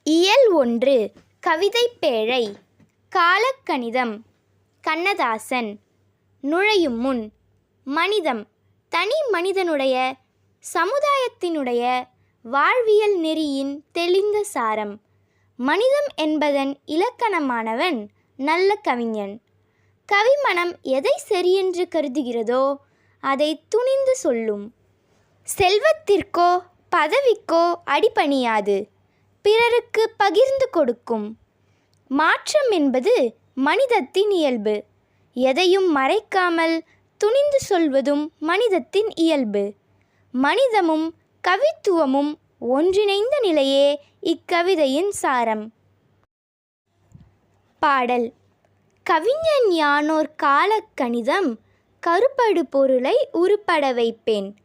இயல் 1 கவிதைப் பேழை காலக்கணிதம் கண்ணதாசன். நுழையும் முன் மனிதம் தனி மனிதனுடைய சமுதாயத்தினுடைய வாழ்வியல் நெறியின் தெளிந்த சாரம். மனிதம் என்பதன் இலக்கணமானவன் நல்ல கவிஞன். கவிமனம் எதை சரியென்று கருதுகிறதோ அதை துணிந்து சொல்லும். செல்வத்திற்கோ பதவிக்கோ அடிபணியாது, பிறருக்கு பகிர்ந்து கொடுக்கும். மாற்றம் என்பது மனிதத்தின் இயல்பு. எதையும் மறைக்காமல் துணிந்து சொல்வதும் மனிதத்தின் இயல்பு. மனிதமும் கவித்துவமும் ஒன்றிணைந்த நிலையே இக்கவிதையின் சாரம். பாடல். கவிஞன் யானோர் காலக்கணிதம் கருப்படு பொருளை உருப்பட வைப்பேன்.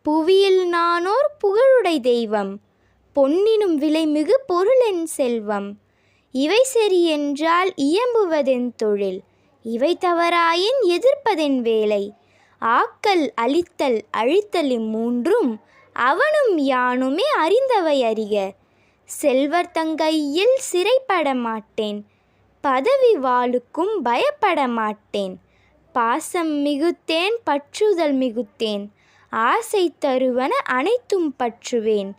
புவியில் நானோர் புகழுடை தெய்வம், பொன்னினும் விலைமிகு பொருளென் செல்வம். இவை சரி என்றால் இயம்புவதென் தொழில், இவை தவறாயின் எதிர்ப்பதென் வேலை. ஆக்கல் அழித்தல் அழித்தல் இம்மூன்றும் அவனும் யானுமே அறிந்தவை அறிக. செல்வர் தங்கையில் சிறைப்பட மாட்டேன், பதவி வாளுக்கும் பயப்பட மாட்டேன். பாசம் மிகுத்தேன் பற்றுதல் மிகுத்தேன், ஆசை தருவன அனைத்தும் பற்றுவேன்.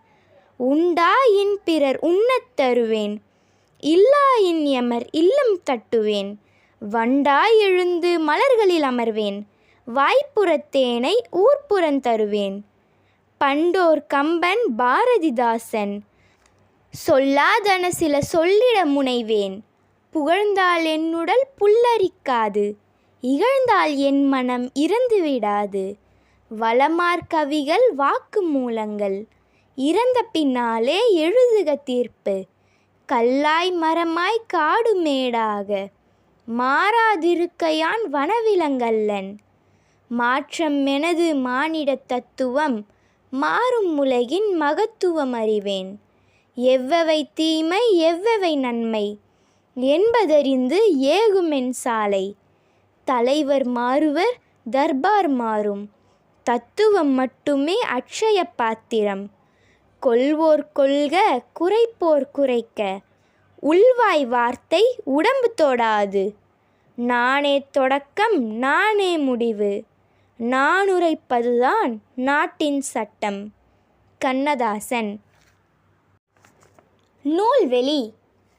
உண்டாயின் பிறர் உண்ணத் தருவேன், இல்லாயின் எமர் இல்லம் தட்டுவேன். வண்டாய் எழுந்து மலர்களில் அமர்வேன், வாய்ப்புறத்தேனை ஊர்ப்புறந் தருவேன். பண்டோர் கம்பன் பாரதிதாசன், சொல்லாதன சில சொல்லிட முனைவேன். புகழ்ந்தால் என்னுடல் புல்லரிக்காது, இகழ்ந்தால் என் மனம் இறந்து விடாது. வளமார் கவிகள் வாக்கு மூலங்கள், இறந்த பின்னாலே எழுதுக தீர்ப்பு. கல்லாய் மரமாய் காடு மேடாக, மாறாதிருக்கையான் வனவிலங்கல்லன். மாற்றம் எனது மானிட தத்துவம், மாறும் உலகின் மகத்துவம் அறிவேன். எவ்வவை தீமை எவ்வவை நன்மை என்பதறிந்து ஏகுமென் சாலை. தலைவர் மாறுவர் தர்பார் மாறும், தத்துவம் மட்டுமே அட்சய பாத்திரம். கொள்வோர் கொள்க குறைப்போர் குறைக்க, உள்வாய் வார்த்தை உடம்பு தொடாது. நானே தொடக்கம் நானே முடிவு, நான் உரைப்பதுதான் நாட்டின் சட்டம். கண்ணதாசன். நூல்வெளி.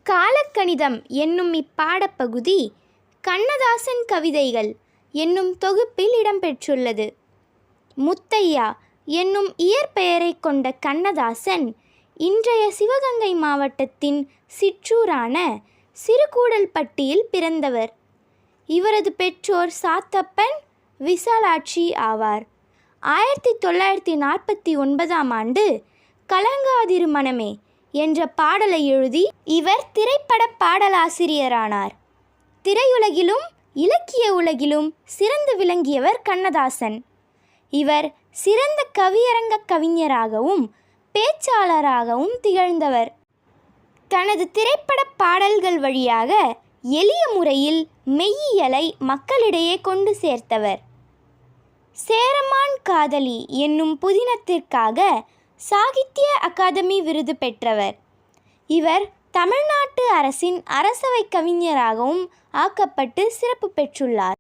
காலக்கணிதம் என்னும் இப்பாடப்பகுதி கண்ணதாசன் கவிதைகள் என்னும் தொகுப்பில் இடம்பெற்றுள்ளது. முத்தையா என்னும் இயற்பெயரை கொண்ட கண்ணதாசன் இன்றைய சிவகங்கை மாவட்டத்தின் சிற்றூரான சிறுகூடல்பட்டியில் பிறந்தவர். இவரது பெற்றோர் சாத்தப்பன், விசாலாட்சி ஆவார். 1949ஆம் ஆண்டு கலங்காதிரு மனமே என்ற பாடலை எழுதி இவர் திரைப்பட பாடலாசிரியரானார். திரையுலகிலும் இலக்கிய உலகிலும் சிறந்து விளங்கியவர் கண்ணதாசன். இவர் சிறந்த கவியரங்க கவிஞராகவும் பேச்சாளராகவும் திகழ்ந்தவர். தனது திரைப்பட பாடல்கள் வழியாக எளிய முறையில் மெய்யியலை மக்களிடையே கொண்டு சேர்த்தவர். சேரமான் காதலி என்னும் புதினத்திற்காக சாகித்ய அகாதமி விருது பெற்றவர். இவர் தமிழ்நாட்டு அரசின் அரசவை கவிஞராகவும் ஆக்கப்பட்டு சிறப்பு பெற்றுள்ளார்.